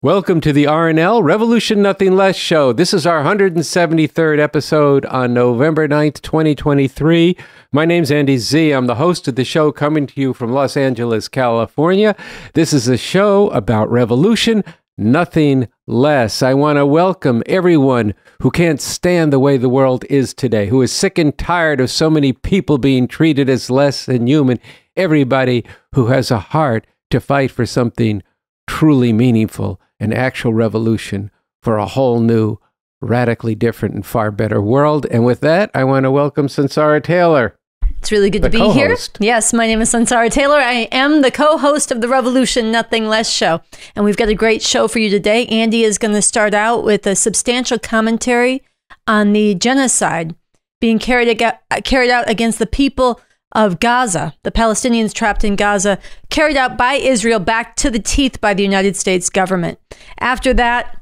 Welcome to the RNL Revolution Nothing Less show. This is our 173rd episode on November 9th, 2023. My name's Andy Zee. I'm the host of the show coming to you from Los Angeles, California. This is a show about revolution, nothing less. I want to welcome everyone who can't stand the way the world is today, who is sick and tired of so many people being treated as less than human. Everybody who has a heart to fight for something truly meaningful, an actual revolution for a whole new, radically different and far better world. And with that, I want to welcome Sunsara Taylor. It's really good to be here. Yes, my name is Sunsara Taylor. I am the co-host of the Revolution Nothing Less show. And we've got a great show for you today. Andy is going to start out with a substantial commentary on the genocide being carried out against the people of Gaza, the Palestinians trapped in Gaza, carried out by Israel back to the teeth by the United States government. After that,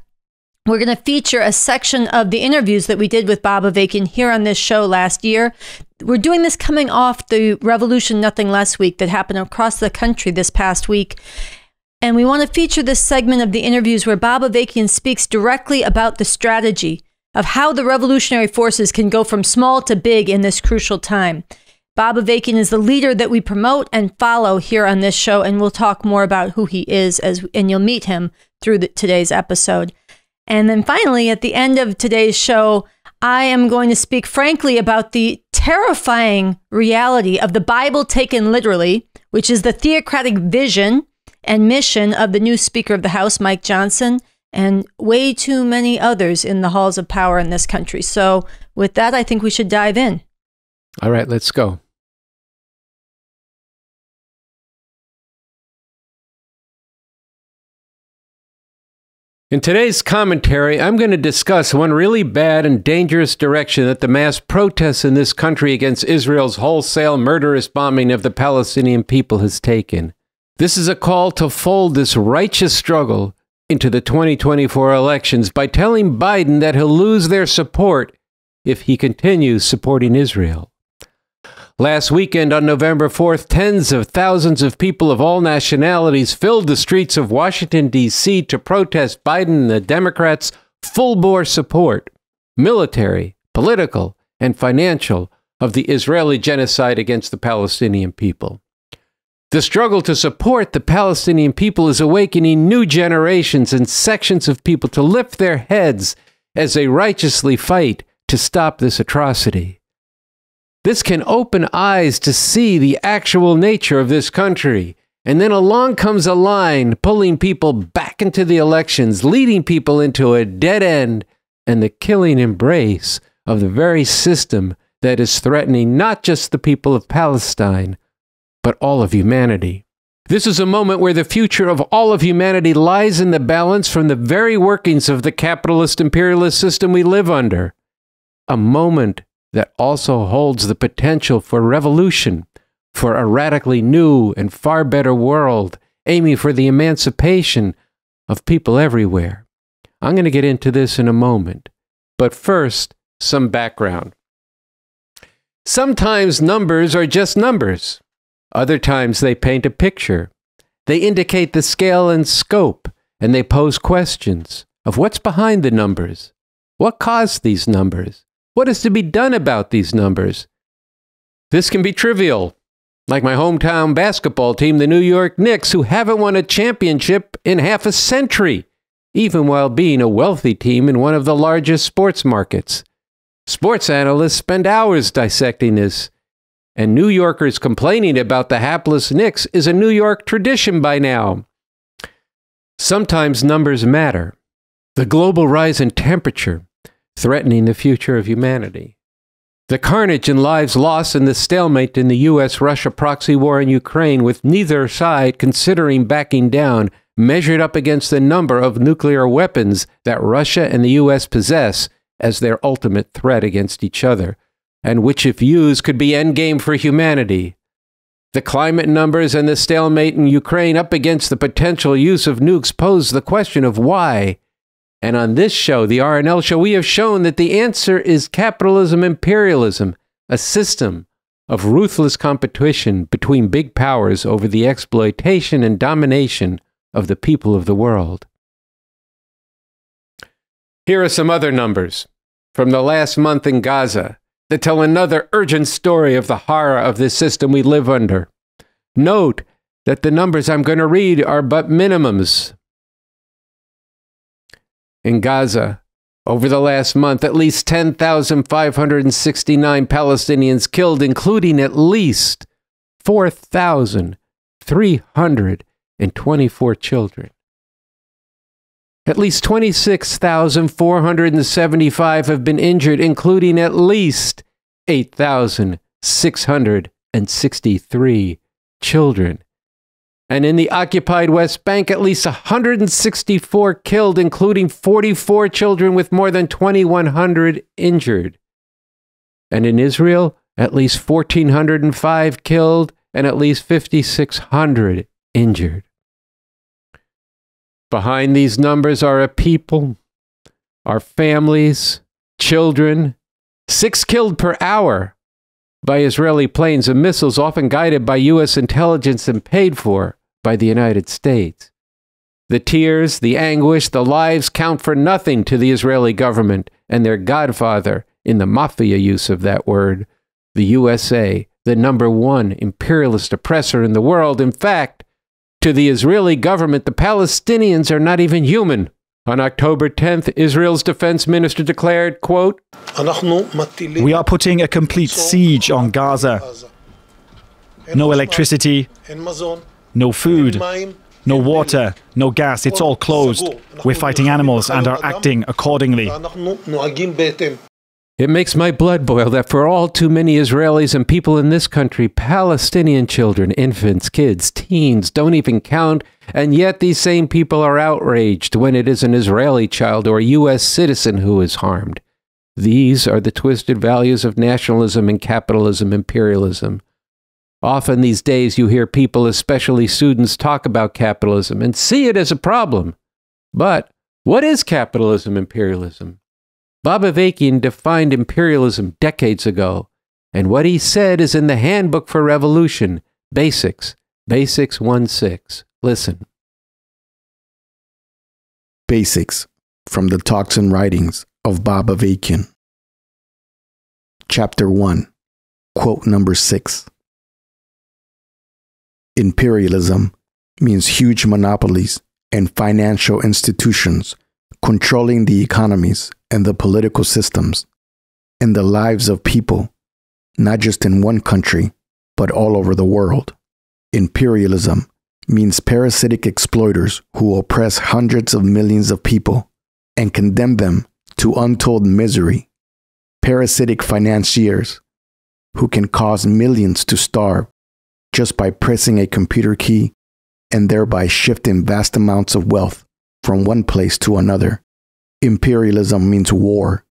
we're going to feature a section of the interviews that we did with Bob Avakian here on this show last year. We're doing this coming off the Revolution Nothing Less week that happened across the country this past week. And we want to feature this segment of the interviews where Bob Avakian speaks directly about the strategy of how the revolutionary forces can go from small to big in this crucial time. Bob Avakian is the leader that we promote and follow here on this show, and we'll talk more about who he is, and you'll meet him through today's episode. And then finally, at the end of today's show, I am going to speak frankly about the terrifying reality of the Bible taken literally, which is the theocratic vision and mission of the new Speaker of the House, Mike Johnson, and way too many others in the halls of power in this country. So with that, I think we should dive in. All right, let's go. In today's commentary, I'm going to discuss one really bad and dangerous direction that the mass protests in this country against Israel's wholesale murderous bombing of the Palestinian people has taken. This is a call to fold this righteous struggle into the 2024 elections by telling Biden that he'll lose their support if he continues supporting Israel. Last weekend on November 4th, tens of thousands of people of all nationalities filled the streets of Washington, D.C. to protest Biden and the Democrats' full-bore support, military, political, and financial, of the Israeli genocide against the Palestinian people. The struggle to support the Palestinian people is awakening new generations and sections of people to lift their heads as they righteously fight to stop this atrocity. This can open eyes to see the actual nature of this country. And then along comes a line pulling people back into the elections, leading people into a dead end and the killing embrace of the very system that is threatening not just the people of Palestine, but all of humanity. This is a moment where the future of all of humanity lies in the balance from the very workings of the capitalist imperialist system we live under. A moment that also holds the potential for revolution, for a radically new and far better world, aiming for the emancipation of people everywhere. I'm going to get into this in a moment, but first, some background. Sometimes numbers are just numbers. Other times they paint a picture. They indicate the scale and scope, and they pose questions of what's behind the numbers. What caused these numbers? What is to be done about these numbers? This can be trivial, like my hometown basketball team, the New York Knicks, who haven't won a championship in half a century, even while being a wealthy team in one of the largest sports markets. Sports analysts spend hours dissecting this, and New Yorkers complaining about the hapless Knicks is a New York tradition by now. Sometimes numbers matter. The global rise in temperature, threatening the future of humanity. The carnage and lives lost in the stalemate in the U.S.-Russia proxy war in Ukraine, with neither side considering backing down, measured up against the number of nuclear weapons that Russia and the U.S. possess as their ultimate threat against each other, and which, if used, could be endgame for humanity. The climate numbers and the stalemate in Ukraine up against the potential use of nukes pose the question of why. And on this show, the RNL show, we have shown that the answer is capitalism imperialism, a system of ruthless competition between big powers over the exploitation and domination of the people of the world. Here are some other numbers from the last month in Gaza that tell another urgent story of the horror of this system we live under. Note that the numbers I'm going to read are but minimums. In Gaza, over the last month, at least 10,569 Palestinians killed, including at least 4,324 children. At least 26,475 have been injured, including at least 8,663 children. And in the occupied West Bank, at least 164 killed, including 44 children with more than 2,100 injured. And in Israel, at least 1,405 killed and at least 5,600 injured. Behind these numbers are a people, our families, children, 6 killed per hour by Israeli planes and missiles, often guided by U.S. intelligence and paid for by the United States. The tears, the anguish, the lives count for nothing to the Israeli government and their godfather in the mafia use of that word, the USA, the #1 imperialist oppressor in the world. In fact, to the Israeli government, the Palestinians are not even human. On October 10th, Israel's defense minister declared, quote, "We are putting a complete siege on Gaza. No electricity, no food, no water, no gas. It's all closed. We're fighting animals and are acting accordingly." It makes my blood boil that for all too many Israelis and people in this country, Palestinian children, infants, kids, teens don't even count, and yet these same people are outraged when it is an Israeli child or a U.S. citizen who is harmed. These are the twisted values of nationalism and capitalism imperialism. Often these days you hear people, especially students, talk about capitalism and see it as a problem. But what is capitalism imperialism? Bob Avakian defined imperialism decades ago, and what he said is in the Handbook for Revolution, Basics 1.6. Listen. Basics from the Talks and Writings of Bob Avakian. Chapter 1, quote number 6. Imperialism means huge monopolies and financial institutions controlling the economies and the political systems and the lives of people, not just in one country, but all over the world. Imperialism means parasitic exploiters who oppress hundreds of millions of people and condemn them to untold misery. Parasitic financiers who can cause millions to starve just by pressing a computer key and thereby shifting vast amounts of wealth from one place to another. Imperialism means war.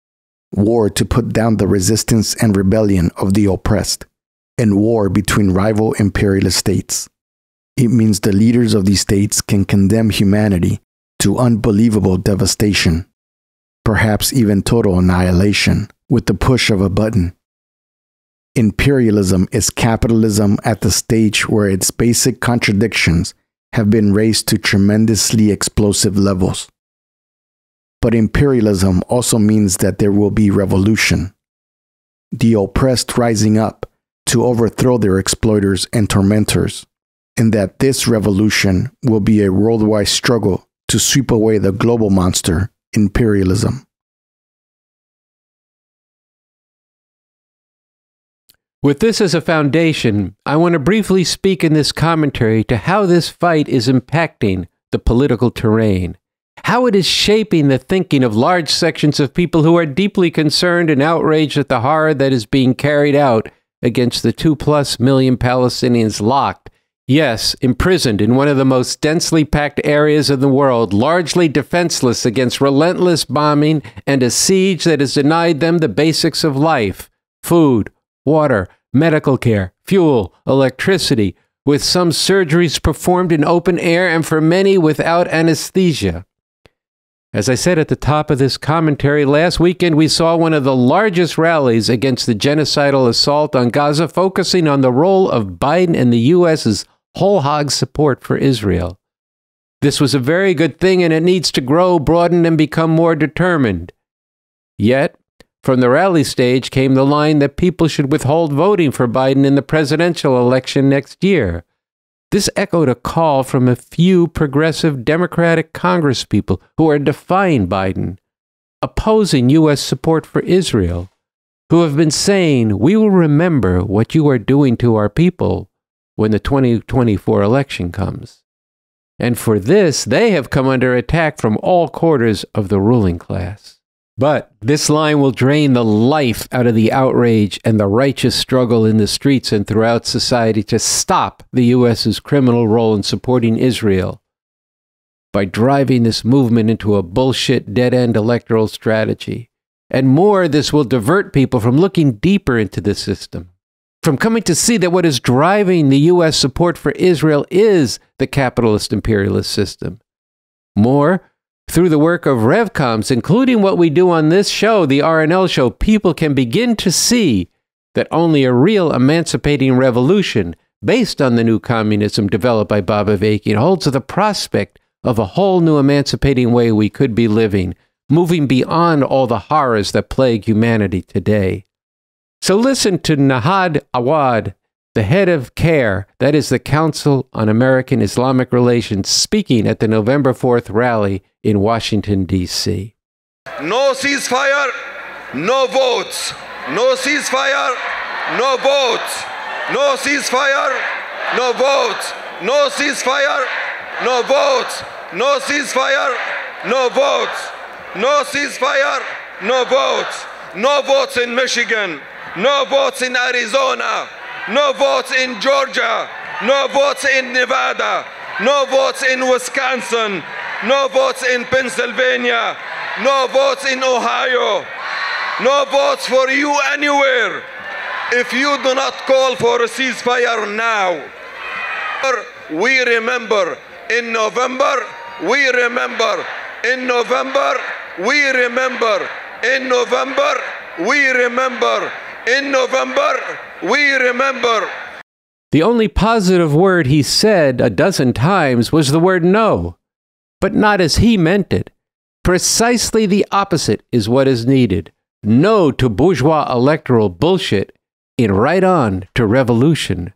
War to put down the resistance and rebellion of the oppressed, and war between rival imperialist states. It means the leaders of these states can condemn humanity to unbelievable devastation, perhaps even total annihilation, with the push of a button. Imperialism is capitalism at the stage where its basic contradictions have been raised to tremendously explosive levels. But imperialism also means that there will be revolution, the oppressed rising up to overthrow their exploiters and tormentors, and that this revolution will be a worldwide struggle to sweep away the global monster, imperialism. With this as a foundation, I want to briefly speak in this commentary to how this fight is impacting the political terrain, how it is shaping the thinking of large sections of people who are deeply concerned and outraged at the horror that is being carried out against the 2+ million Palestinians locked, yes, imprisoned in one of the most densely packed areas of the world, largely defenseless against relentless bombing and a siege that has denied them the basics of life: food, water, medical care, fuel, electricity, with some surgeries performed in open air and for many without anesthesia. As I said at the top of this commentary, last weekend we saw one of the largest rallies against the genocidal assault on Gaza, focusing on the role of Biden and the U.S.'s whole hog support for Israel. This was a very good thing, and it needs to grow, broaden, and become more determined. Yet, from the rally stage came the line that people should withhold voting for Biden in the presidential election next year. This echoed a call from a few progressive Democratic congresspeople who are defying Biden, opposing U.S. support for Israel, who have been saying, "We will remember what you are doing to our people when the 2024 election comes." And for this, they have come under attack from all quarters of the ruling class. But this line will drain the life out of the outrage and the righteous struggle in the streets and throughout society to stop the U.S.'s criminal role in supporting Israel by driving this movement into a bullshit, dead-end electoral strategy. And more, this will divert people from looking deeper into the system, from coming to see that what is driving the U.S. support for Israel is the capitalist imperialist system. More, through the work of Revcoms, including what we do on this show, the RNL show, people can begin to see that only a real emancipating revolution based on the new communism developed by Bob Avakian holds the prospect of a whole new emancipating way we could be living, moving beyond all the horrors that plague humanity today. So listen to Nahad Awad, the head of CARE, that is the Council on American Islamic Relations, speaking at the November 4th rally in Washington, D.C. No ceasefire, no votes. No ceasefire, no votes. No ceasefire, no votes. No ceasefire, no votes. No ceasefire, no votes. No ceasefire, no votes. No votes in Michigan. No votes in Arizona. No votes in Georgia. No votes in Nevada. No votes in Wisconsin. No votes in Pennsylvania. No votes in Ohio. No votes for you anywhere if you do not call for a ceasefire now. We remember in November, we remember in November, we remember in November, we remember in November, we remember. The only positive word he said a dozen times was the word no, but not as he meant it. Precisely the opposite is what is needed. No to bourgeois electoral bullshit and right on to revolution.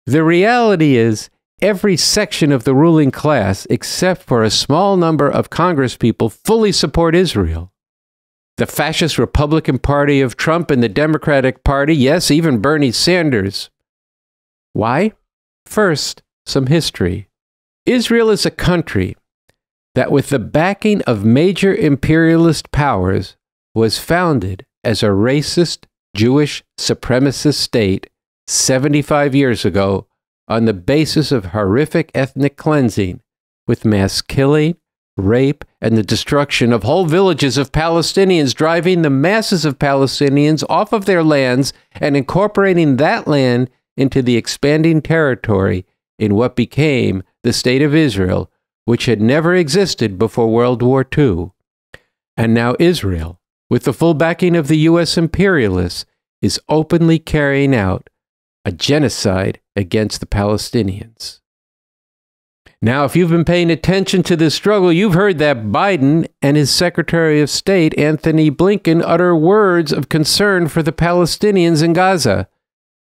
The reality is, every section of the ruling class, except for a small number of congresspeople, fully support Israel. The fascist Republican Party of Trump and the Democratic Party, yes, even Bernie Sanders. Why? First, some history. Israel is a country that, with the backing of major imperialist powers, was founded as a racist, Jewish supremacist state 75 years ago on the basis of horrific ethnic cleansing, with mass killing, rape, and the destruction of whole villages of Palestinians, driving the masses of Palestinians off of their lands and incorporating that land into the expanding territory in what became the State of Israel, which had never existed before World War II. And now Israel, with the full backing of the U.S. imperialists, is openly carrying out a genocide against the Palestinians. Now, if you've been paying attention to this struggle, you've heard that Biden and his Secretary of State, Anthony Blinken, utter words of concern for the Palestinians in Gaza.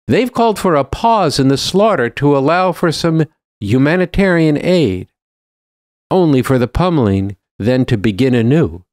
They've called for a pause in the slaughter to allow for some humanitarian aid, only for the pummeling then to begin anew.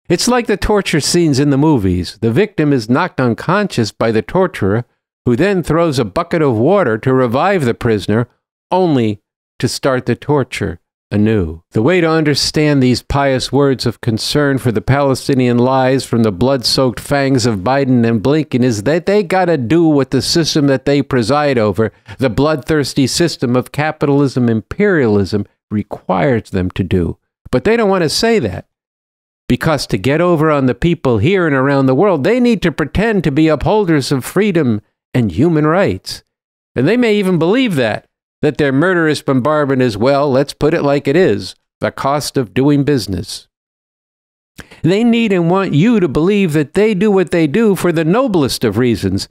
It's like the torture scenes in the movies. The victim is knocked unconscious by the torturer, who then throws a bucket of water to revive the prisoner, only to start the torture anew. The way to understand these pious words of concern for the Palestinian lives from the blood-soaked fangs of Biden and Blinken is that they gotta do what the system that they preside over, the bloodthirsty system of capitalism imperialism, requires them to do. But they don't want to say that, because to get over on the people here and around the world, they need to pretend to be upholders of freedom and human rights. And they may even believe that their murderous bombardment is, well, let's put it like it is, the cost of doing business. They need and want you to believe that they do what they do for the noblest of reasons,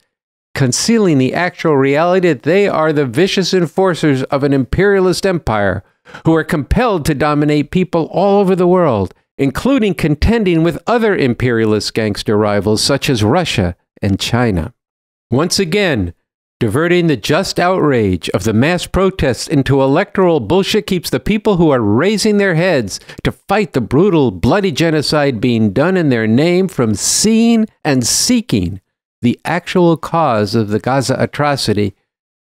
concealing the actual reality that they are the vicious enforcers of an imperialist empire who are compelled to dominate people all over the world including contending with other imperialist gangster rivals such as Russia and China. Once again, diverting the just outrage of the mass protests into electoral bullshit keeps the people who are raising their heads to fight the brutal, bloody genocide being done in their name from seeing and seeking the actual cause of the Gaza atrocity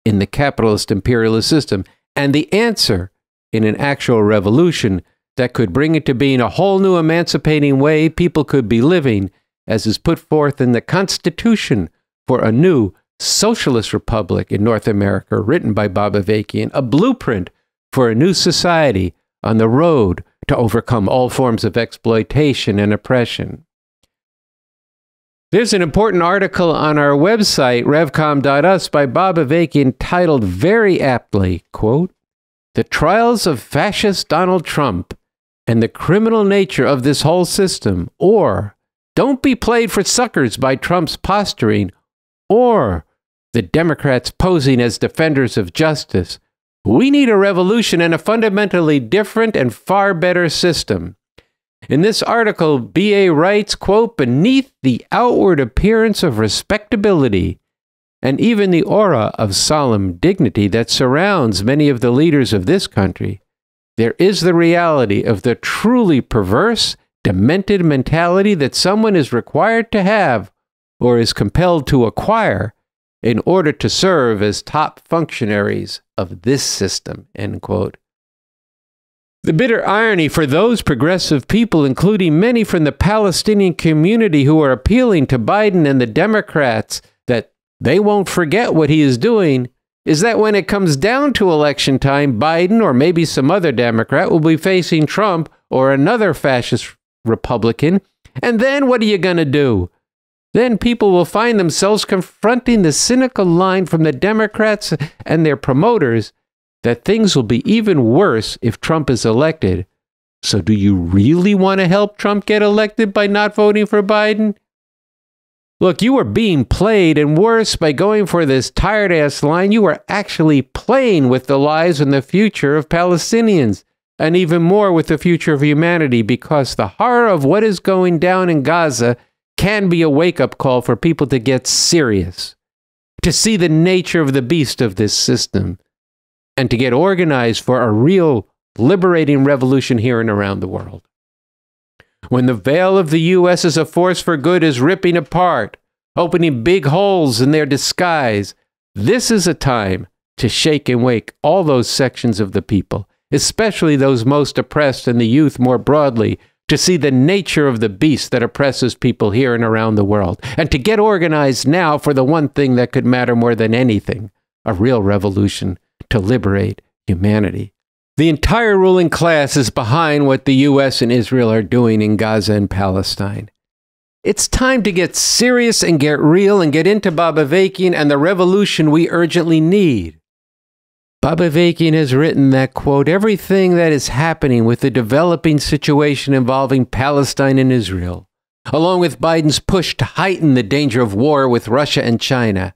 in the capitalist imperialist system, and the answer in an actual revolution that could bring into being a whole new emancipating way people could be living, as is put forth in the Constitution for a new Socialist Republic in North America, written by Bob Avakian, a blueprint for a new society on the road to overcome all forms of exploitation and oppression. There's an important article on our website, revcom.us, by Bob Avakian, titled very aptly, quote, "The Trials of Fascist Donald Trump and the Criminal Nature of This Whole System," or "Don't Be Played for Suckers by Trump's Posturing," or "The Democrats Posing as Defenders of Justice. We Need a Revolution and a Fundamentally Different and Far Better System." In this article, B.A. writes, quote, "Beneath the outward appearance of respectability and even the aura of solemn dignity that surrounds many of the leaders of this country, there is the reality of the truly perverse, demented mentality that someone is required to have or is compelled to acquire in order to serve as top functionaries of this system," end quote. The bitter irony for those progressive people, including many from the Palestinian community who are appealing to Biden and the Democrats that they won't forget what he is doing, is that when it comes down to election time, Biden or maybe some other Democrat will be facing Trump or another fascist Republican. And then what are you going to do? Then people will find themselves confronting the cynical line from the Democrats and their promoters that things will be even worse if Trump is elected. So do you really want to help Trump get elected by not voting for Biden? Look, you are being played, and worse, by going for this tired-ass line, you are actually playing with the lives and the future of Palestinians, and even more with the future of humanity, because the horror of what is going down in Gaza can be a wake-up call for people to get serious, to see the nature of the beast of this system, and to get organized for a real liberating revolution here and around the world. When the veil of the U.S. as a force for good is ripping apart, opening big holes in their disguise, this is a time to shake and wake all those sections of the people, especially those most oppressed and the youth more broadly, to see the nature of the beast that oppresses people here and around the world, and to get organized now for the one thing that could matter more than anything, a real revolution to liberate humanity. The entire ruling class is behind what the U.S. and Israel are doing in Gaza and Palestine. It's time to get serious and get real and get into Bob Avakian and the revolution we urgently need. Bob Avakian has written that, quote, "Everything that is happening with the developing situation involving Palestine and Israel, along with Biden's push to heighten the danger of war with Russia and China,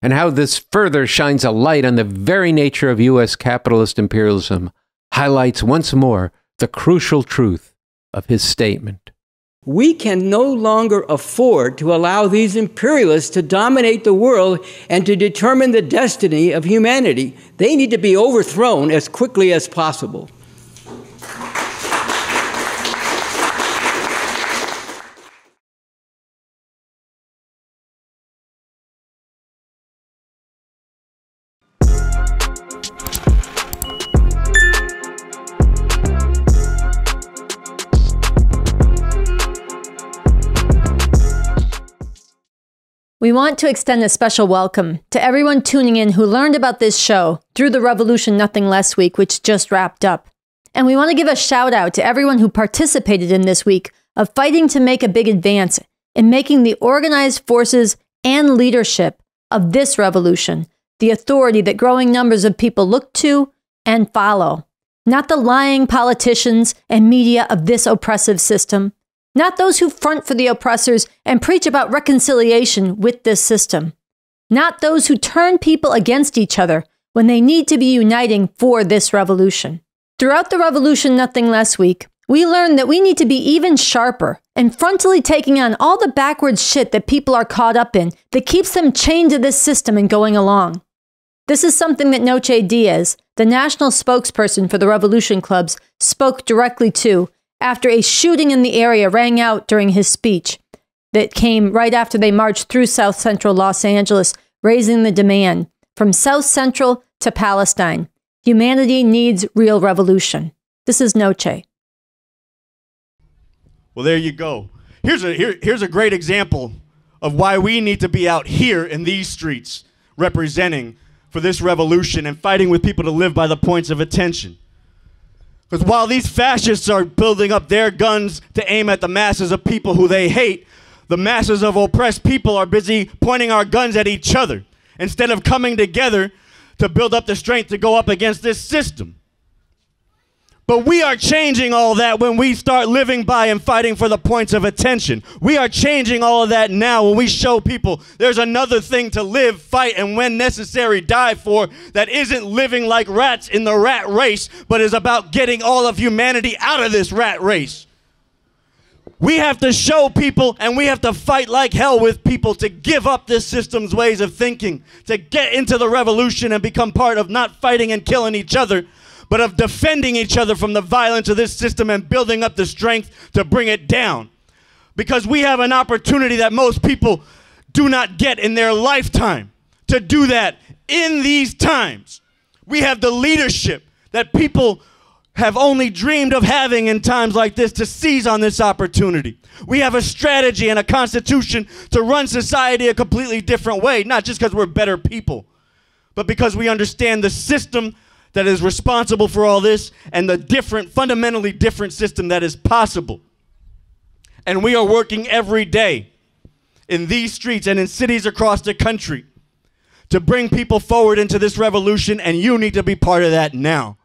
and how this further shines a light on the very nature of U.S. capitalist imperialism, highlights once more the crucial truth of his statement." We can no longer afford to allow these imperialists to dominate the world and to determine the destiny of humanity. They need to be overthrown as quickly as possible. We want to extend a special welcome to everyone tuning in who learned about this show through the Revolution Nothing Less week, which just wrapped up. And we want to give a shout out to everyone who participated in this week of fighting to make a big advance in making the organized forces and leadership of this revolution the authority that growing numbers of people look to and follow. Not the lying politicians and media of this oppressive system. Not those who front for the oppressors and preach about reconciliation with this system. Not those who turn people against each other when they need to be uniting for this revolution. Throughout the Revolution Nothing Less week, we learned that we need to be even sharper and frontally taking on all the backwards shit that people are caught up in that keeps them chained to this system and going along. This is something that Noche Diaz, the national spokesperson for the Revolution Clubs, spoke directly to after a shooting in the area rang out during his speech that came right after they marched through South Central Los Angeles, raising the demand from South Central to Palestine. Humanity needs real revolution. This is Noche. Well, there you go. Here's a great example of why we need to be out here in these streets representing for this revolution and fighting with people to live by the points of attention. Because while these fascists are building up their guns to aim at the masses of people who they hate, the masses of oppressed people are busy pointing our guns at each other instead of coming together to build up the strength to go up against this system. But we are changing all that when we start living by and fighting for the points of attention. We are changing all of that now when we show people there's another thing to live, fight, and when necessary, die for that isn't living like rats in the rat race, but is about getting all of humanity out of this rat race. We have to show people and we have to fight like hell with people to give up this system's ways of thinking, to get into the revolution and become part of not fighting and killing each other, but of defending each other from the violence of this system and building up the strength to bring it down. Because we have an opportunity that most people do not get in their lifetime to do that in these times. We have the leadership that people have only dreamed of having in times like this to seize on this opportunity. We have a strategy and a constitution to run society a completely different way, not just because we're better people, but because we understand the system that is responsible for all this and the different, fundamentally different system that is possible. And we are working every day in these streets and in cities across the country to bring people forward into this revolution, and you need to be part of that now.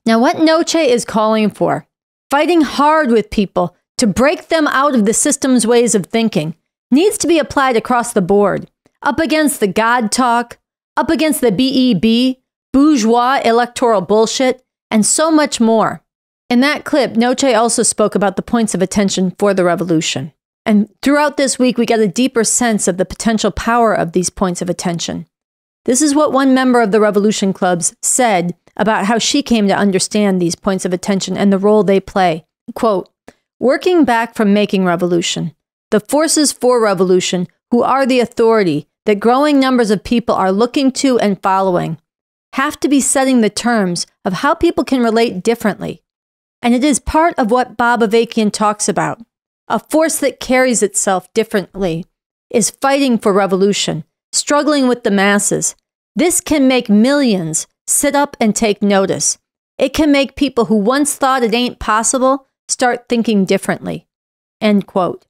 Now, what Noche is calling for, fighting hard with people to break them out of the system's ways of thinking, needs to be applied across the board, up against the God talk, up against the BEB, Bourgeois Electoral Bullshit, and so much more. In that clip, Noche also spoke about the points of attention for the revolution. And throughout this week, we got a deeper sense of the potential power of these points of attention. This is what one member of the Revolution Clubs said about how she came to understand these points of attention and the role they play. Quote, "Working back from making revolution, the forces for revolution, who are the authority that growing numbers of people are looking to and following, have to be setting the terms of how people can relate differently. And it is part of what Bob Avakian talks about. A force that carries itself differently is fighting for revolution, struggling with the masses. This can make millions sit up and take notice. It can make people who once thought it ain't possible start thinking differently." End quote.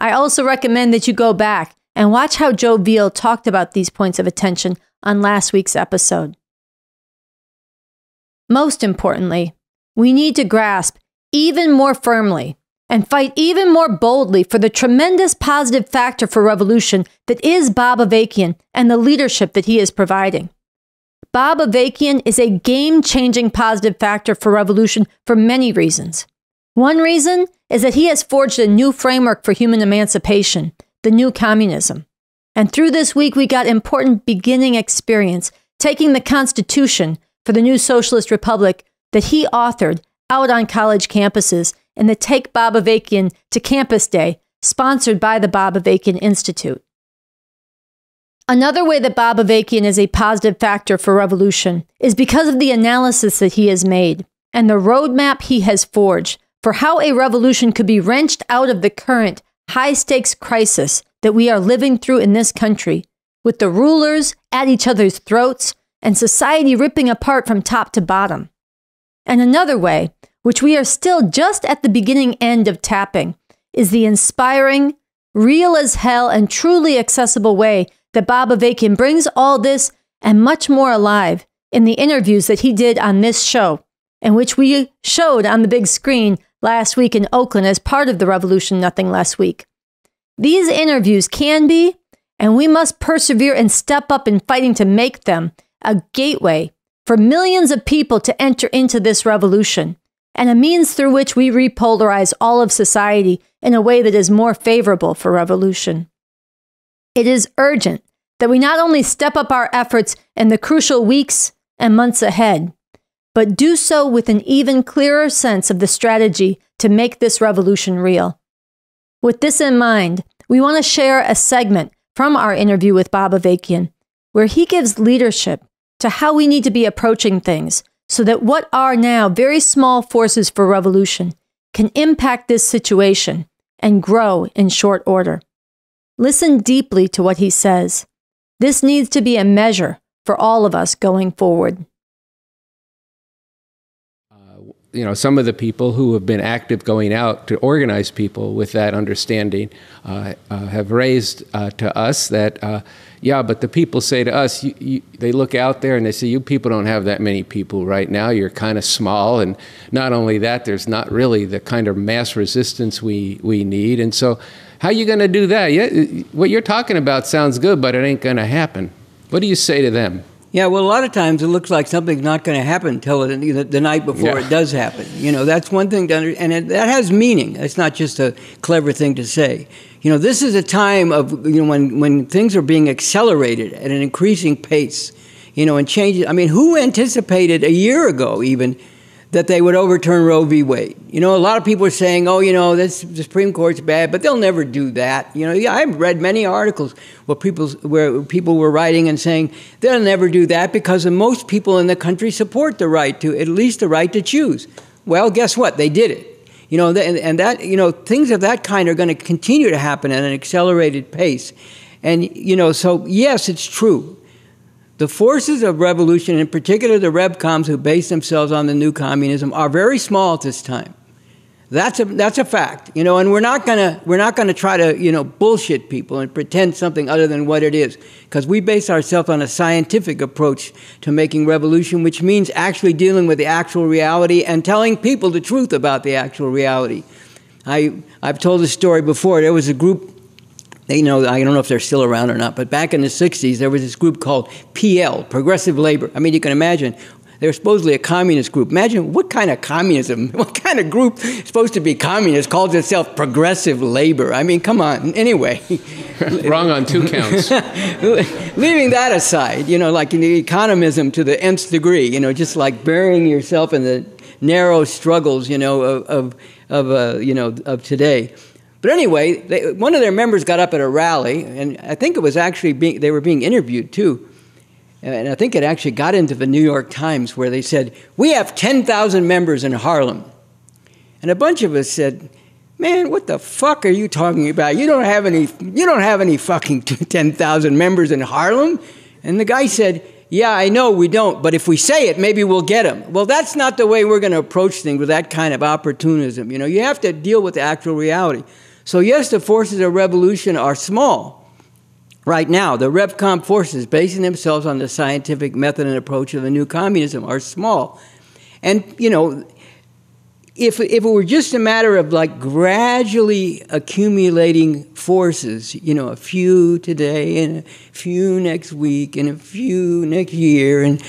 I also recommend that you go back and watch how Joe Veal talked about these points of attention on last week's episode. Most importantly, we need to grasp even more firmly and fight even more boldly for the tremendous positive factor for revolution that is Bob Avakian and the leadership that he is providing. Bob Avakian is a game-changing positive factor for revolution for many reasons. One reason is that he has forged a new framework for human emancipation, the new communism. And through this week, we got important beginning experience taking the Constitution for the new socialist republic that he authored out on college campuses in the Take Bob Avakian to Campus Day, sponsored by the Bob Avakian Institute. Another way that Bob Avakian is a positive factor for revolution is because of the analysis that he has made and the roadmap he has forged for how a revolution could be wrenched out of the current high-stakes crisis that we are living through in this country, with the rulers at each other's throats and society ripping apart from top to bottom. And another way, which we are still just at the beginning end of tapping, is the inspiring, real as hell, and truly accessible way that Bob Avakian brings all this and much more alive in the interviews that he did on this show, and which we showed on the big screen last week in Oakland as part of the Revolution Nothing Less Week. These interviews can be, and we must persevere and step up in fighting to make them, a gateway for millions of people to enter into this revolution and a means through which we repolarize all of society in a way that is more favorable for revolution. It is urgent that we not only step up our efforts in the crucial weeks and months ahead, but do so with an even clearer sense of the strategy to make this revolution real. With this in mind, we want to share a segment from our interview with Bob Avakian, where he gives leadership to how we need to be approaching things so that what are now very small forces for revolution can impact this situation and grow in short order. Listen deeply to what he says. This needs to be a measure for all of us going forward. Some of the people who have been active going out to organize people with that understanding have raised to us that, but the people say to us, they look out there and they say, you people don't have that many people right now. You're kind of small. And not only that, there's not really the kind of mass resistance we need. And so how are you going to do that? What you're talking about sounds good, but it ain't going to happen. What do you say to them? Yeah, well, a lot of times it looks like something's not going to happen until the night before it does happen. That's one thing to that has meaning. It's not just a clever thing to say. This is a time of, when things are being accelerated at an increasing pace, and changes. I mean, who anticipated a year ago even that they would overturn Roe v. Wade? A lot of people are saying, the Supreme Court's bad, but they'll never do that. I've read many articles where people were writing and saying they'll never do that because most people in the country support the right to, at least the right to choose. Well, guess what? They did it. Things of that kind are going to continue to happen at an accelerated pace. And, so yes, it's true. The forces of revolution, in particular the Revcoms who base themselves on the new communism, are very small at this time. That's a fact, and we're not gonna try to bullshit people and pretend something other than what it is, because we base ourselves on a scientific approach to making revolution, which means actually dealing with the actual reality and telling people the truth about the actual reality. I've told this story before. There was a group. I don't know if they're still around or not, but back in the 60s, there was this group called PL, Progressive Labor. I mean, you can imagine, they were supposedly a communist group. Imagine what kind of communism, what kind of group supposed to be communist calls itself Progressive Labor? I mean, come on. Anyway. Wrong on 2 counts. Leaving that aside, like in the economism to the nth degree, just like burying yourself in the narrow struggles, of today. But anyway, one of their members got up at a rally, and I think it was actually they were being interviewed too. And I think it actually got into the New York Times, where they said, "We have 10,000 members in Harlem." And a bunch of us said, "Man, what the fuck are you talking about? You don't have any fucking 10,000 members in Harlem." And the guy said, "Yeah, I know we don't, but if we say it, maybe we'll get them." Well, that's not the way we're going to approach things with that kind of opportunism. You have to deal with the actual reality. So yes, the forces of revolution are small. Right now, the Revcom forces, basing themselves on the scientific method and approach of the new communism, are small. And, if it were just a matter of like gradually accumulating forces, a few today and a few next week and a few next year, and,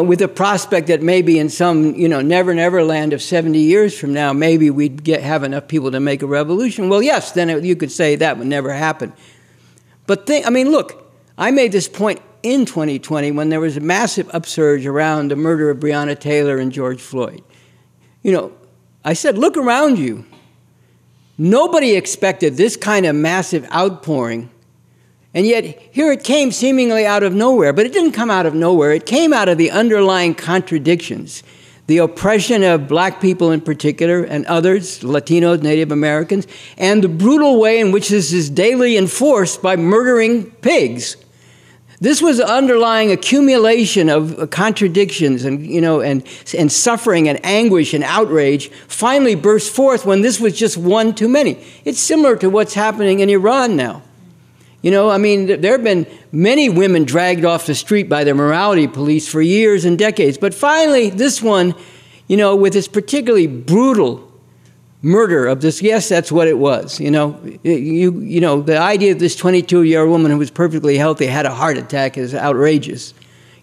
with the prospect that maybe in some, never never land of 70 years from now, maybe we'd have enough people to make a revolution. Well, yes, then you could say that would never happen. But look, I made this point in 2020 when there was a massive upsurge around the murder of Breonna Taylor and George Floyd. I said, look around you. Nobody expected this kind of massive outpouring. And yet, here it came seemingly out of nowhere. But it didn't come out of nowhere. It came out of the underlying contradictions. The oppression of black people in particular, and others, Latinos, Native Americans, and the brutal way in which this is daily enforced by murdering pigs. This was the underlying accumulation of contradictions and suffering and anguish and outrage finally burst forth when this was just one too many. It's similar to what's happening in Iran now. There have been many women dragged off the street by their morality police for years and decades. But finally, this one, with this particularly brutal murder of this, yes, that's what it was. The idea of this 22-year-old woman who was perfectly healthy had a heart attack is outrageous,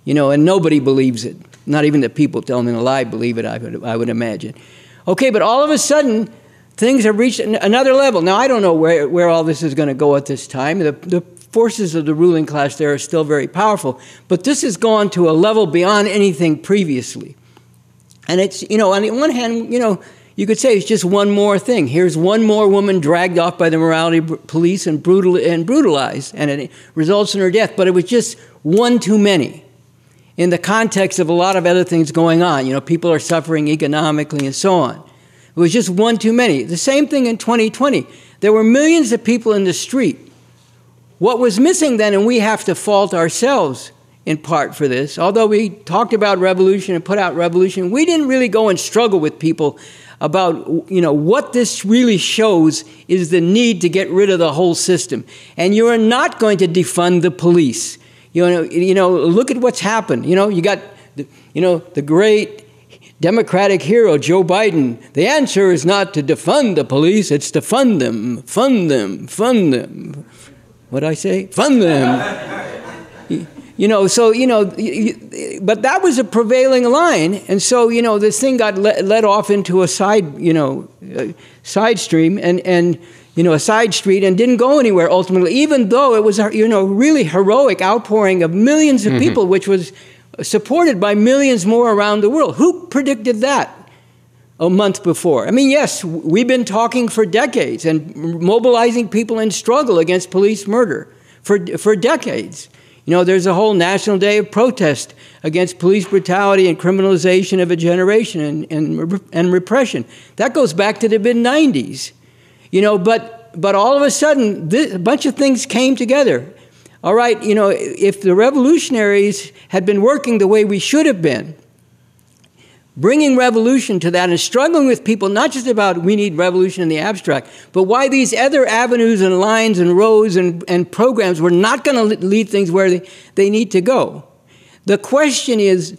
and nobody believes it. Not even the people telling the lie believe it, I would imagine. Okay, but all of a sudden, things have reached another level. Now, I don't know where all this is going to go at this time. The forces of the ruling class there are still very powerful. But this has gone to a level beyond anything previously. And it's, on the one hand, you could say it's just one more thing. Here's one more woman dragged off by the morality police and brutalized, and it results in her death. But it was just one too many in the context of a lot of other things going on. People are suffering economically and so on. It was just one too many. The same thing in 2020. There were millions of people in the street. What was missing then, and we have to fault ourselves in part for this, although we talked about revolution and put out revolution, we didn't really go and struggle with people about, what this really shows is the need to get rid of the whole system. And you are not going to defund the police. Look at what's happened. You got, the great Democratic hero, Joe Biden. The answer is not to defund the police, it's to fund them, fund them, fund them. What'd I say? Fund them. But that was a prevailing line. And so, this thing got led off into a side stream and a side street and didn't go anywhere ultimately, even though it was, really heroic outpouring of millions of people, which was supported by millions more around the world. Who predicted that a month before? I mean, yes, we've been talking for decades and mobilizing people in struggle against police murder for decades. There's a whole national day of protest against police brutality and criminalization of a generation and repression. That goes back to the mid-90s. But all of a sudden, a bunch of things came together. All right, if the revolutionaries had been working the way we should have been, bringing revolution to that and struggling with people, not just about we need revolution in the abstract, but why these other avenues and lines and roads and programs were not going to lead things where they need to go. The question is,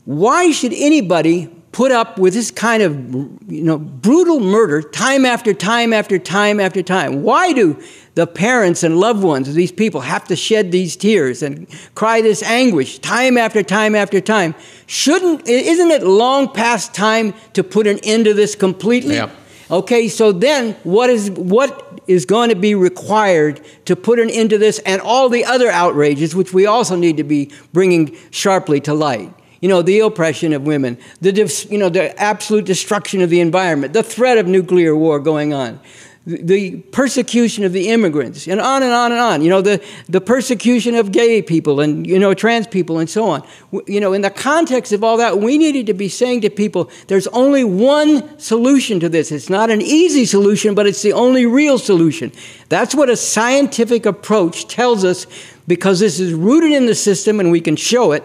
why should anybody put up with this kind of brutal murder time after time after time after time? Why do the parents and loved ones of these people have to shed these tears and cry this anguish time after time after time? Isn't it long past time to put an end to this completely? Yeah. Okay, so then what is going to be required to put an end to this and all the other outrages, which we also need to be bringing sharply to light? The oppression of women, the absolute destruction of the environment, the threat of nuclear war going on, the persecution of the immigrants, and on and on and on. The persecution of gay people and, trans people and so on. In the context of all that, we needed to be saying to people, there's only one solution to this. It's not an easy solution, but it's the only real solution. That's what a scientific approach tells us, because this is rooted in the system and we can show it.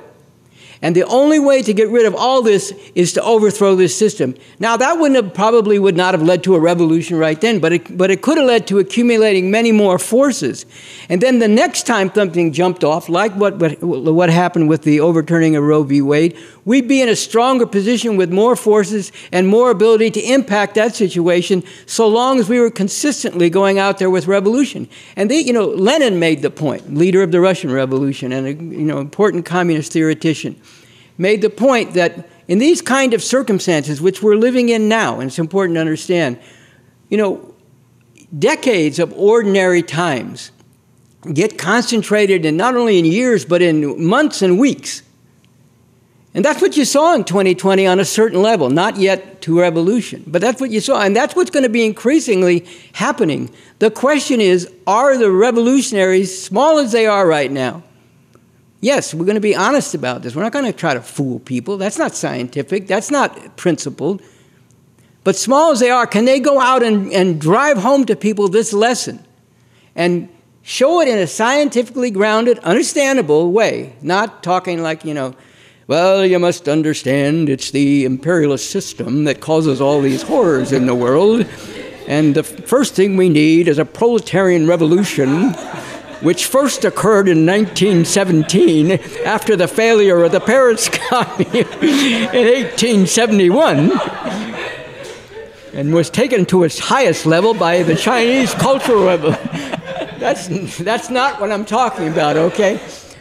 And the only way to get rid of all this is to overthrow this system. Now, that probably would not have led to a revolution right then, but it could have led to accumulating many more forces. And then the next time something jumped off, like what happened with the overturning of Roe v. Wade, we'd be in a stronger position with more forces and more ability to impact that situation, so long as we were consistently going out there with revolution. And Lenin made the point, leader of the Russian Revolution and important communist theoretician, made the point that in these kind of circumstances, which we're living in now, and it's important to understand, decades of ordinary times get concentrated in not only in years, but in months and weeks. And that's what you saw in 2020 on a certain level, not yet to revolution, but that's what you saw. And that's what's going to be increasingly happening. The question is, are the revolutionaries, small as they are right now? Yes, we're going to be honest about this. We're not going to try to fool people. That's not scientific. That's not principled. But small as they are, can they go out and drive home to people this lesson and show it in a scientifically grounded, understandable way, not talking like, well, you must understand it's the imperialist system that causes all these horrors in the world. And the first thing we need is a proletarian revolution, which first occurred in 1917 after the failure of the Paris Commune in 1871, and was taken to its highest level by the Chinese Cultural Revolution. That's not what I'm talking about, okay?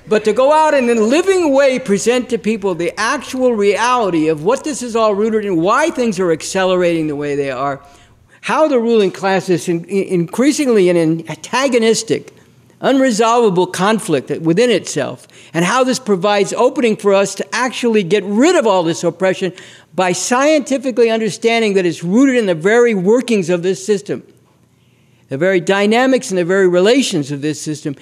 But to go out and in a living way present to people the actual reality of what this is all rooted in, why things are accelerating the way they are, how the ruling class is increasingly in an antagonistic, unresolvable conflict within itself, and how this provides opening for us to actually get rid of all this oppression by scientifically understanding that it's rooted in the very workings of this system, the very dynamics and the very relations of this system,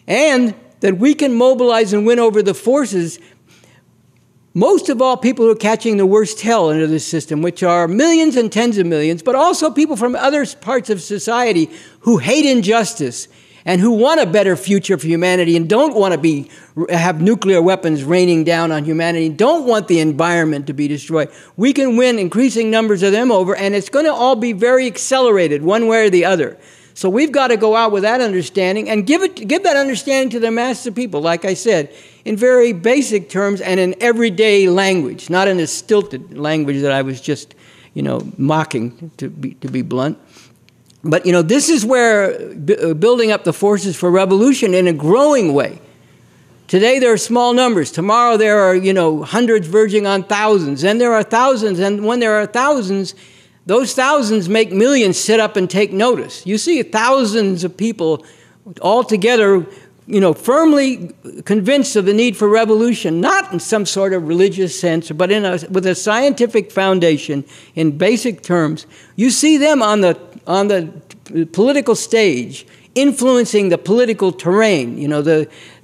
and that we can mobilize and win over the forces, most of all people who are catching the worst hell under this system, which are millions and tens of millions, but also people from other parts of society who hate injustice and who want a better future for humanity and don't want to have nuclear weapons raining down on humanity, don't want the environment to be destroyed. We can win increasing numbers of them over, and it's going to all be very accelerated one way or the other. So we've got to go out with that understanding and give that understanding to the masses of people, like I said, in very basic terms and in everyday language, not in a stilted language that I was just, mocking, to be blunt. But, this is where building up the forces for revolution in a growing way. Today there are small numbers. Tomorrow there are, hundreds verging on thousands. Then there are thousands. And when there are thousands, those thousands make millions sit up and take notice. You see thousands of people all together, firmly convinced of the need for revolution, not in some sort of religious sense, but with a scientific foundation in basic terms. You see them on the political stage, influencing the political terrain,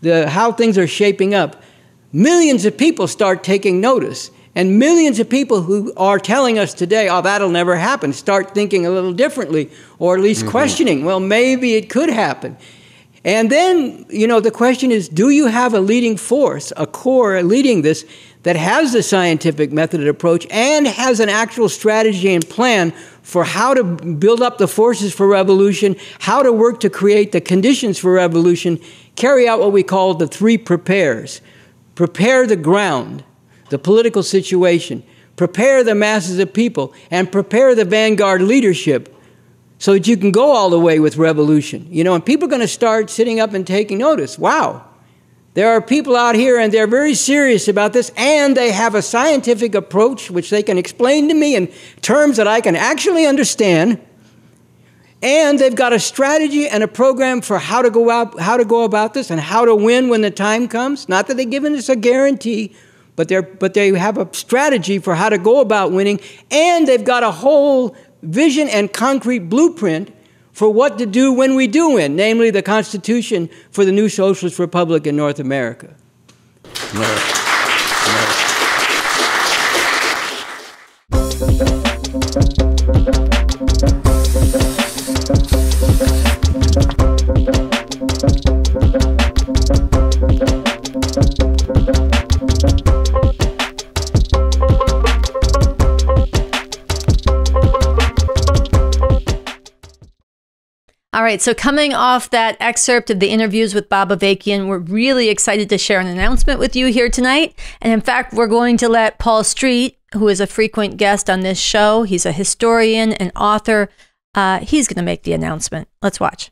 how things are shaping up. Millions of people start taking notice. And millions of people who are telling us today, oh, that'll never happen, start thinking a little differently, or at least questioning, well, maybe it could happen. And then, the question is, do you have a leading force, a core leading this, that has the scientific method and approach and has an actual strategy and plan for how to build up the forces for revolution, how to work to create the conditions for revolution, carry out what we call the three prepares. Prepare the ground, the political situation, prepare the masses of people, and prepare the vanguard leadership so that you can go all the way with revolution. And people are going to start sitting up and taking notice. Wow, there are people out here and they're very serious about this, and they have a scientific approach which they can explain to me in terms that I can actually understand, and they've got a strategy and a program for how to go about this and how to win when the time comes. Not that they've given us a guarantee, but they have a strategy for how to go about winning, and they've got a whole vision and concrete blueprint for what to do when we do win, namely the Constitution for the new socialist republic in North America. All right, so coming off that excerpt of the interviews with Bob Avakian, we're really excited to share an announcement with you here tonight. And in fact, we're going to let Paul Street, who is a frequent guest on this show, he's a historian and author, he's going to make the announcement. Let's watch.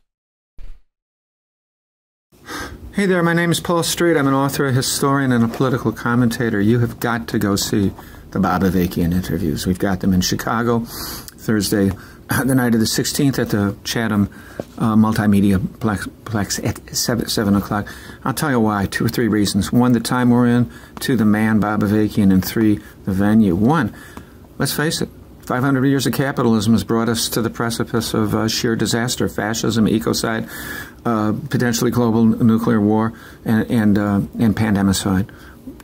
Hey there, my name is Paul Street. I'm an author, a historian, and a political commentator. You have got to go see the Bob Avakian interviews. We've got them in Chicago, Thursday, the night of the 16th at the Chatham Multimedia Plex at 7 o'clock. I'll tell you why. 2 or 3 reasons. 1, the time we're in. 2, the man, Bob Avakian. And 3, the venue. 1, let's face it, 500 years of capitalism has brought us to the precipice of sheer disaster, fascism, ecocide, potentially global nuclear war, and pandemicide,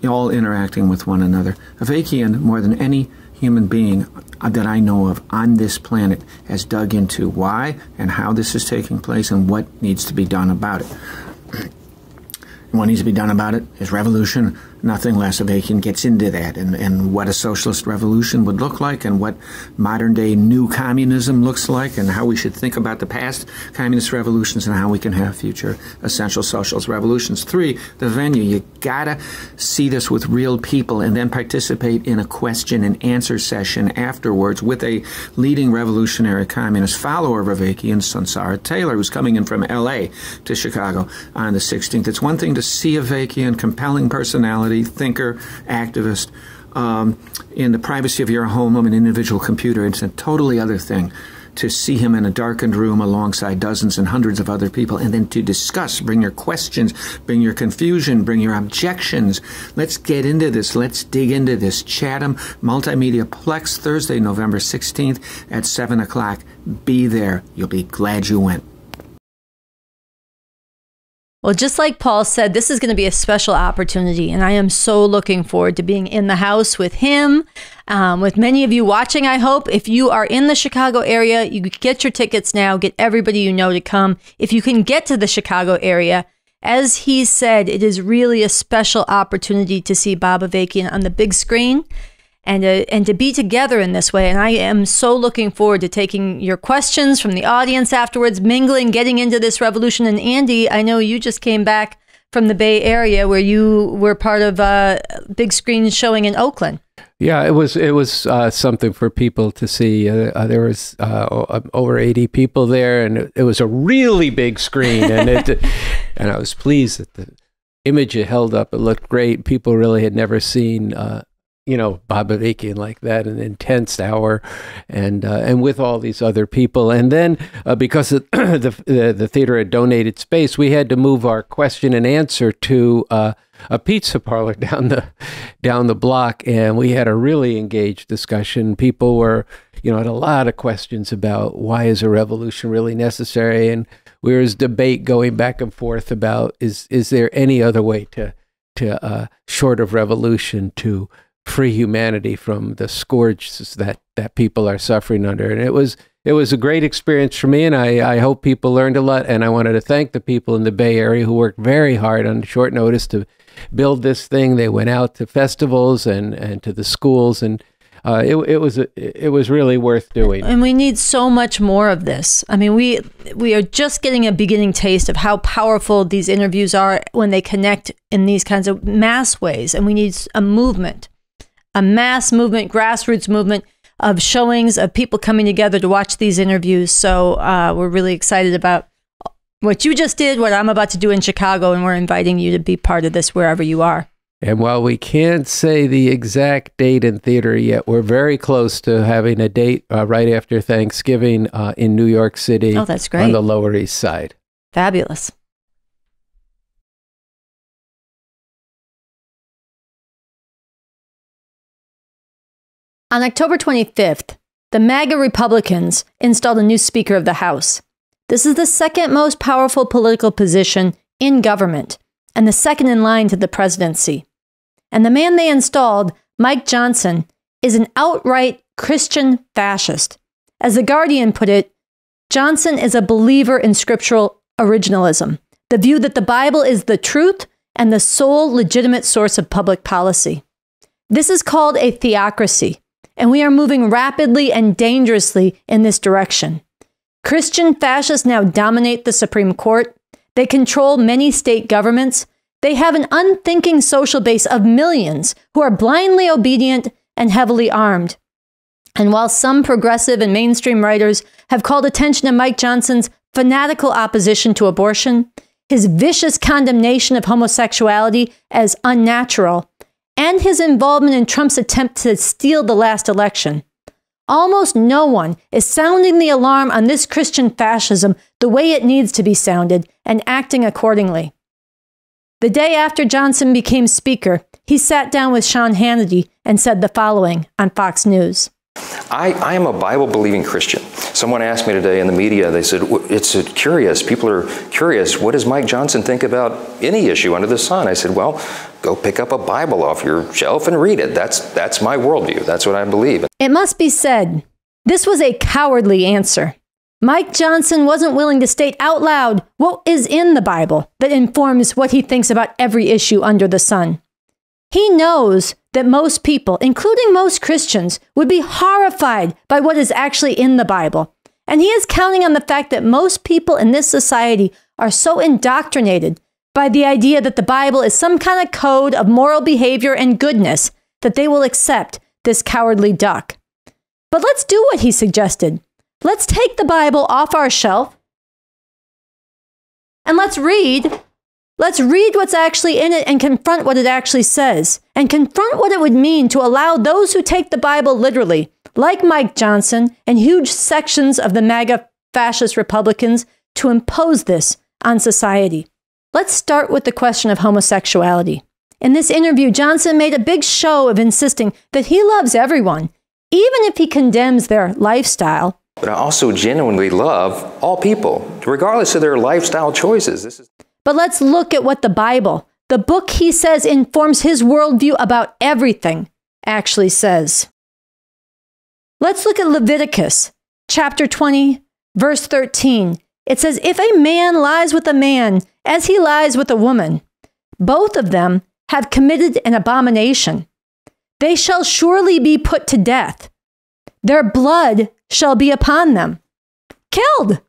all interacting with one another. Avakian, more than any human being that I know of on this planet, has dug into why and how this is taking place and what needs to be done about it. And what needs to be done about it is revolution, Nothing Less Avakian gets into that and what a socialist revolution would look like and what modern-day new communism looks like and how we should think about the past communist revolutions and how we can have future essential socialist revolutions. 3, the venue. You gotta see this with real people and then participate in a question and answer session afterwards with a leading revolutionary communist follower of Avakian, Sunsara Taylor, who's coming in from L.A. to Chicago on the 16th. It's one thing to see Avakian, compelling personality, thinker, activist, in the privacy of your home on an individual computer. It's a totally other thing to see him in a darkened room alongside dozens and hundreds of other people and then to discuss, bring your questions, bring your confusion, bring your objections. Let's get into this. Let's dig into this. Chatham Multimedia Plex, Thursday, November 16th at 7 o'clock. Be there. You'll be glad you went. Well, just like Paul said, this is going to be a special opportunity, and I am so looking forward to being in the house with him, with many of you watching, I hope. If you are in the Chicago area, you get your tickets now, get everybody you know to come. If you can get to the Chicago area, as he said, it is really a special opportunity to see Bob Avakian on the big screen and to be together in this way. And I am so looking forward to taking your questions from the audience afterwards, mingling, getting into this revolution. And Andy, I know you just came back from the Bay Area where you were part of a big screen showing in Oakland. Yeah, it was something for people to see. There was over 80 people there, and it was a really big screen. And and I was pleased that the image it held up. It looked great. People really had never seen Bob Avakian like that, an intense hour, and with all these other people. And then because the theater had donated space, we had to move our question and answer to a pizza parlor down the block, and we had a really engaged discussion. People were, had a lot of questions about why is a revolution really necessary, and there was debate going back and forth about is there any other way to short of revolution to free humanity from the scourges that people are suffering under. And it was a great experience for me, and I hope people learned a lot. And I wanted to thank the people in the Bay Area who worked very hard on short notice to build this thing. They went out to festivals and to the schools, and it was really worth doing. And we need so much more of this. I mean, we are just getting a beginning taste of how powerful these interviews are when they connect in these kinds of mass ways. And we need a movement. A mass movement, grassroots movement of showings of people coming together to watch these interviews. So we're really excited about what you just did, what I'm about to do in Chicago, and we're inviting you to be part of this wherever you are. And while we can't say the exact date in theater yet, we're very close to having a date right after Thanksgiving in New York City. Oh, that's great. On the Lower East Side. Fabulous. On October 25th, the MAGA Republicans installed a new Speaker of the House. This is the second most powerful political position in government and the second in line to the presidency. And the man they installed, Mike Johnson, is an outright Christian fascist. As The Guardian put it, Johnson is a believer in scriptural originalism, the view that the Bible is the truth and the sole legitimate source of public policy. This is called a theocracy, and we are moving rapidly and dangerously in this direction. Christian fascists now dominate the Supreme Court. They control many state governments. They have an unthinking social base of millions who are blindly obedient and heavily armed. And while some progressive and mainstream writers have called attention to Mike Johnson's fanatical opposition to abortion, his vicious condemnation of homosexuality as unnatural, and his involvement in Trump's attempt to steal the last election, almost no one is sounding the alarm on this Christian fascism the way it needs to be sounded and acting accordingly. The day after Johnson became Speaker, he sat down with Sean Hannity and said the following on Fox News. I am a Bible-believing Christian. Someone asked me today in the media, they said, it's curious, people are curious, what does Mike Johnson think about any issue under the sun? I said, well, go pick up a Bible off your shelf and read it. That's my worldview. That's what I believe. It must be said, this was a cowardly answer. Mike Johnson wasn't willing to state out loud what is in the Bible that informs what he thinks about every issue under the sun. He knows that most people, including most Christians, would be horrified by what is actually in the Bible. And he is counting on the fact that most people in this society are so indoctrinated by the idea that the Bible is some kind of code of moral behavior and goodness that they will accept this cowardly duck. But let's do what he suggested. Let's take the Bible off our shelf and let's read what's actually in it and confront what it actually says, and confront what it would mean to allow those who take the Bible literally, like Mike Johnson and huge sections of the MAGA fascist Republicans, to impose this on society. Let's start with the question of homosexuality. In this interview, Johnson made a big show of insisting that he loves everyone, even if he condemns their lifestyle. But I also genuinely love all people, regardless of their lifestyle choices. But let's look at what the Bible, the book he says informs his worldview about everything, actually says. Let's look at Leviticus, chapter 20, verse 13. It says, "If a man lies with a man as he lies with a woman, both of them have committed an abomination. They shall surely be put to death. Their blood shall be upon them." Killed!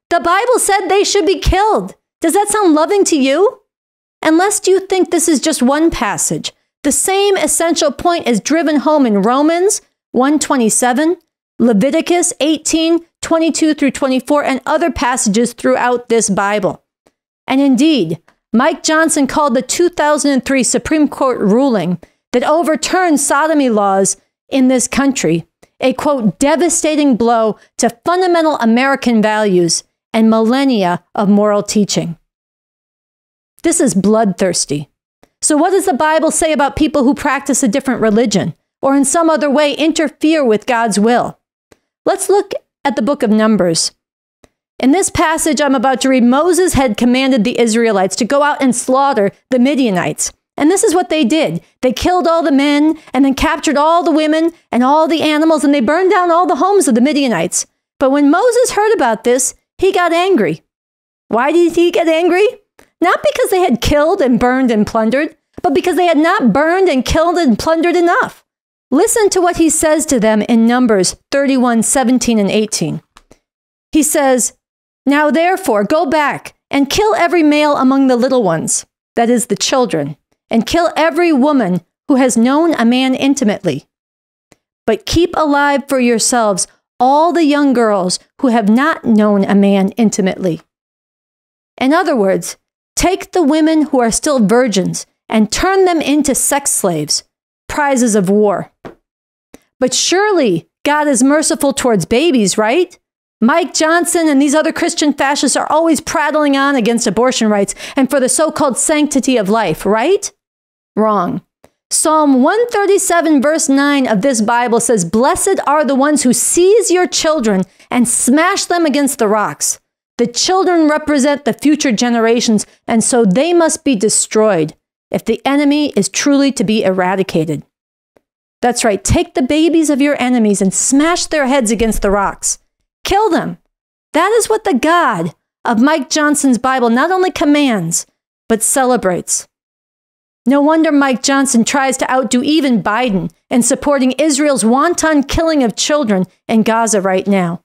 The Bible said they should be killed. Does that sound loving to you? And lest you think this is just one passage, the same essential point is driven home in Romans 1:27, Leviticus 18:22 through 24, and other passages throughout this Bible. And indeed, Mike Johnson called the 2003 Supreme Court ruling that overturned sodomy laws in this country a, quote, devastating blow to fundamental American values and millennia of moral teaching. This is bloodthirsty. So what does the Bible say about people who practice a different religion or in some other way interfere with God's will? Let's look at the book of Numbers. In this passage I'm about to read, Moses had commanded the Israelites to go out and slaughter the Midianites. And this is what they did. They killed all the men and then captured all the women and all the animals, and they burned down all the homes of the Midianites. But when Moses heard about this, he got angry. Why did he get angry? Not because they had killed and burned and plundered, but because they had not burned and killed and plundered enough. Listen to what he says to them in Numbers 31:17 and 18. He says, "Now therefore go back and kill every male among the little ones," that is the children, "and kill every woman who has known a man intimately. But keep alive for yourselves all the young girls who have not known a man intimately." In other words, take the women who are still virgins and turn them into sex slaves, prizes of war. But surely God is merciful towards babies, right? Mike Johnson and these other Christian fascists are always prattling on against abortion rights and for the so-called sanctity of life, right? Wrong. Psalm 137 verse 9 of this Bible says, "Blessed are the ones who seize your children and smash them against the rocks. The children represent the future generations, and so they must be destroyed if the enemy is truly to be eradicated." That's right. Take the babies of your enemies and smash their heads against the rocks. Kill them. That is what the God of Mike Johnson's Bible not only commands, but celebrates. No wonder Mike Johnson tries to outdo even Biden in supporting Israel's wanton killing of children in Gaza right now.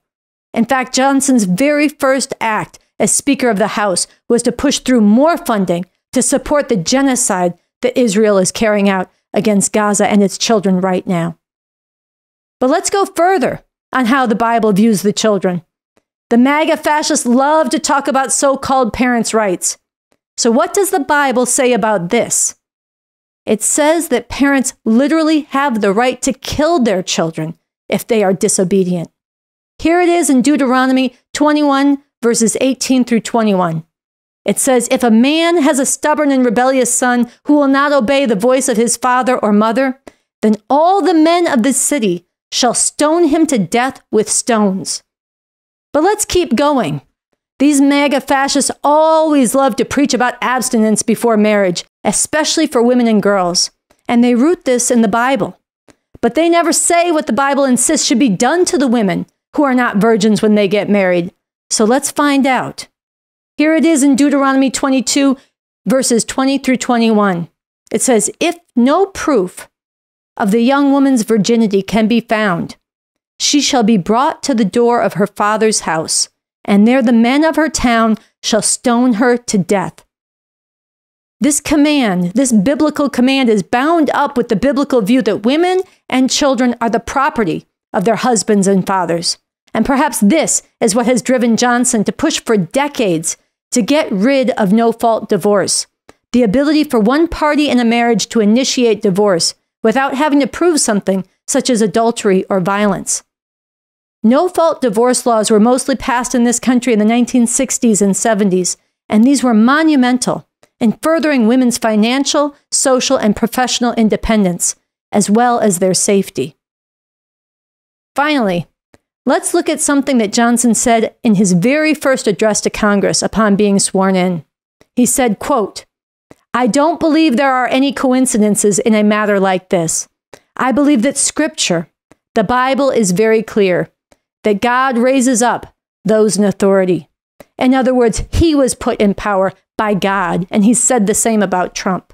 In fact, Johnson's very first act as Speaker of the House was to push through more funding to support the genocide that Israel is carrying out against Gaza and its children right now. But let's go further on how the Bible views the children. The MAGA fascists love to talk about so-called parents' rights. So what does the Bible say about this? It says that parents literally have the right to kill their children if they are disobedient. Here it is in Deuteronomy 21, verses 18 through 21. It says, "If a man has a stubborn and rebellious son who will not obey the voice of his father or mother, then all the men of the city shall stone him to death with stones." But let's keep going. These MAGA fascists always love to preach about abstinence before marriage, especially for women and girls. And they root this in the Bible. But they never say what the Bible insists should be done to the women who are not virgins when they get married. So let's find out. Here it is in Deuteronomy 22, verses 20 through 21. It says, if no proof of the young woman's virginity can be found, she shall be brought to the door of her father's house, and there the men of her town shall stone her to death. This command, this biblical command, is bound up with the biblical view that women and children are the property of their husbands and fathers. And perhaps this is what has driven Johnson to push for decades to get rid of no-fault divorce, the ability for one party in a marriage to initiate divorce without having to prove something such as adultery or violence. No-fault divorce laws were mostly passed in this country in the 1960s and 70s, and these were monumental in furthering women's financial, social, and professional independence, as well as their safety. Finally, let's look at something that Johnson said in his very first address to Congress upon being sworn in. He said, quote, "I don't believe there are any coincidences in a matter like this. I believe that Scripture, the Bible, is very clear, that God raises up those in authority." In other words, he was put in power by God, and he said the same about Trump.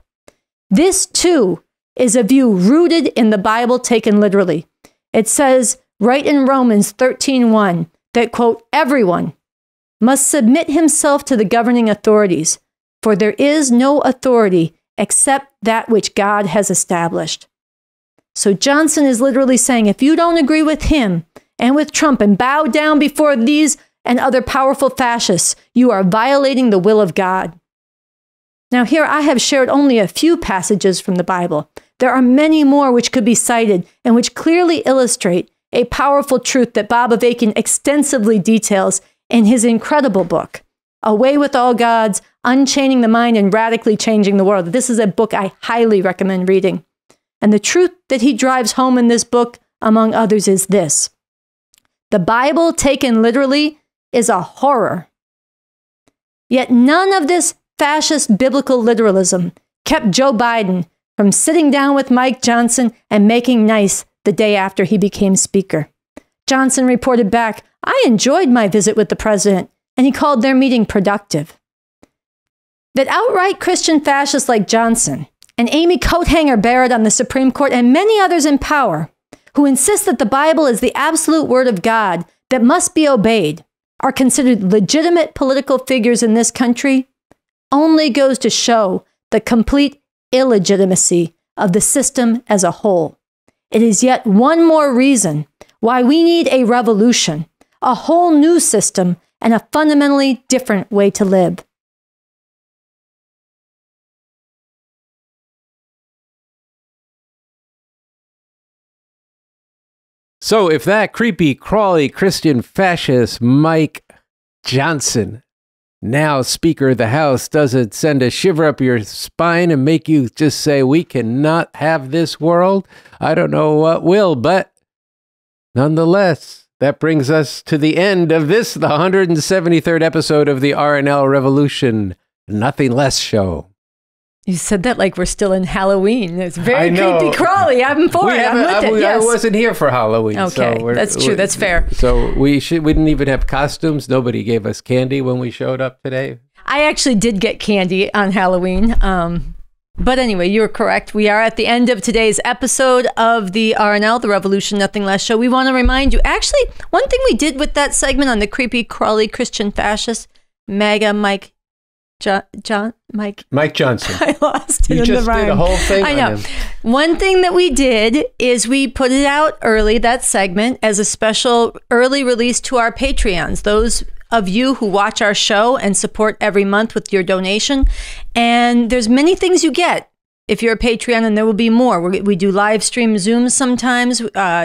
This, too, is a view rooted in the Bible taken literally. It says right in Romans 13:1 that, quote, "everyone must submit himself to the governing authorities, for there is no authority except that which God has established." So Johnson is literally saying, if you don't agree with him and with Trump and bow down before these and other powerful fascists, you are violating the will of God. Now here I have shared only a few passages from the Bible. There are many more which could be cited and which clearly illustrate a powerful truth that Bob Avakian extensively details in his incredible book, Away with All Gods, Unchaining the Mind and Radically Changing the World. This is a book I highly recommend reading. And the truth that he drives home in this book, among others, is this: the Bible taken literally is a horror. Yet none of this fascist biblical literalism kept Joe Biden from sitting down with Mike Johnson and making nice the day after he became speaker. Johnson reported back, "I enjoyed my visit with the president," and he called their meeting productive. That outright Christian fascists like Johnson and Amy Coathanger Barrett on the Supreme Court and many others in power who insist that the Bible is the absolute word of God that must be obeyed are considered legitimate political figures in this country only goes to show the complete illegitimacy of the system as a whole. It is yet one more reason why we need a revolution, a whole new system, and a fundamentally different way to live. So if that creepy, crawly Christian fascist Mike Johnson, now Speaker of the House, doesn't send a shiver up your spine and make you just say, we cannot have this world, I don't know what will. But nonetheless, that brings us to the end of this, the 173rd episode of the RNL Revolution Nothing Less show. You said that like we're still in Halloween. It's very creepy crawly. I'm for it. I'm with it. Yes. I wasn't here for Halloween. Okay, so that's true. That's fair. So we didn't even have costumes. Nobody gave us candy when we showed up today. I actually did get candy on Halloween. But anyway, you're correct. We are at the end of today's episode of the RNL, the Revolution Nothing Less show. We want to remind you, actually, one thing we did with that segment on the creepy, crawly Christian fascist, MAGA Mike Johnson. I lost it. You just did a whole thing. I know. On him. One thing that we did is we put it out early, that segment, as a special early release to our Patreons, those of you who watch our show and support every month with your donation. And there's many things you get if you're a Patreon, and there will be more. We do live stream Zooms sometimes,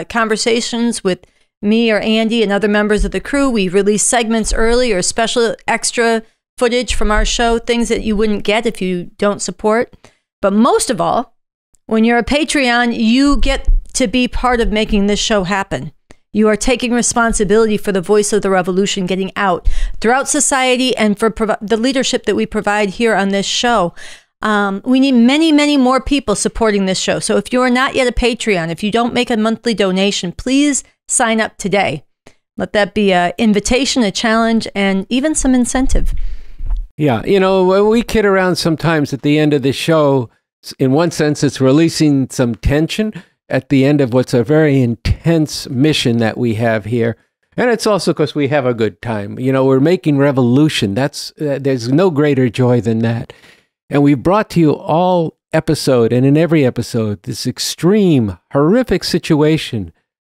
conversations with me or Andy and other members of the crew. We release segments early or special extra footage from our show, things that you wouldn't get if you don't support. But most of all, when you're a Patreon, you get to be part of making this show happen. You are taking responsibility for the voice of the revolution getting out throughout society and for the leadership that we provide here on this show. We need many, many more people supporting this show. So if you're not yet a Patreon, if you don't make a monthly donation, please sign up today. Let that be an invitation, a challenge, and even some incentive. Yeah, you know, we kid around sometimes at the end of the show In one sense, it's releasing some tension at the end of what's a very intense mission that we have here. And it's also because we have a good time. You know, we're making revolution. There's no greater joy than that. And we've brought to you all episode, and in every episode, this extreme, horrific situation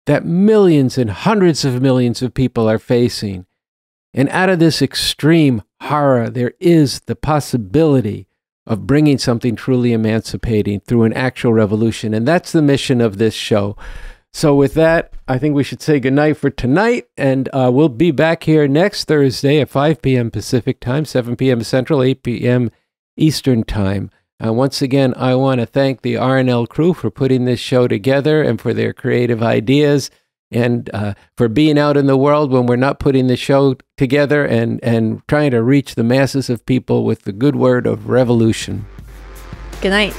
that millions and hundreds of millions of people are facing. And out of this extreme horror, there is the possibility of bringing something truly emancipating through an actual revolution. And that's the mission of this show. So with that, I think we should say goodnight for tonight. And we'll be back here next Thursday at 5 p.m. Pacific time, 7 p.m. Central, 8 p.m. Eastern time. Once again, I want to thank the RNL crew for putting this show together and for their creative ideas and for being out in the world when we're not putting the show together and trying to reach the masses of people with the good word of revolution. Good night.